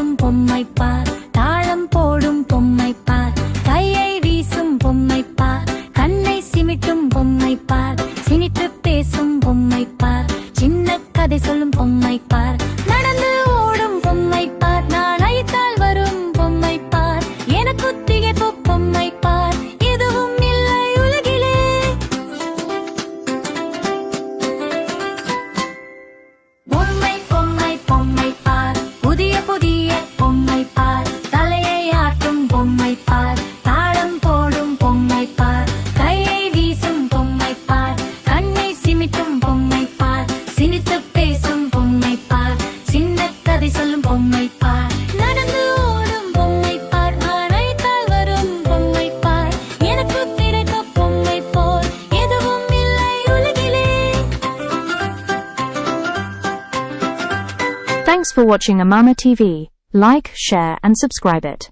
ஆட்டும் பொம்மை பார், தாளம் போடும் பொம்மை பார், கையை வீசும் பொம்மை பார், கண்ணை சிமிட்டும் பொம்மை பார், சினித்து பேசும் பொம்மை பார், சின்ன கதை சொல்லும் பொம்மை பார், நடந்து ஓடும் பொம்மை பார், நான் அழைத்தால் வரும் பொம்மை பார், எனக்கு திகைப்பு பொம்மை பார், எதுவும் இல்லை உலகிலே. பொம்மை பொம்மை பொம்மை பார், புதிய புதிய பொம்மை பார், தலையை ஆட்டும் பொம்மை பார், தாளம் போடும் பொம்மை பார், கையை வீசும் பொம்மை பார், கண்ணை சிமிட்டும் பொம்மை பார், சினித்து பேசும் பொம்மை பார், சின்ன கதை சொல்லும் பொம்மை பார், நடந்து ஓடும் பொம்மை பார், அழைத்தால் வரும் பொம்மை பார், எனக்கு திரைப்பு பொம்மை போல் எதுவும் இல்லை உலகிலே. Thanks for watching Amama TV. Like, share and subscribe it.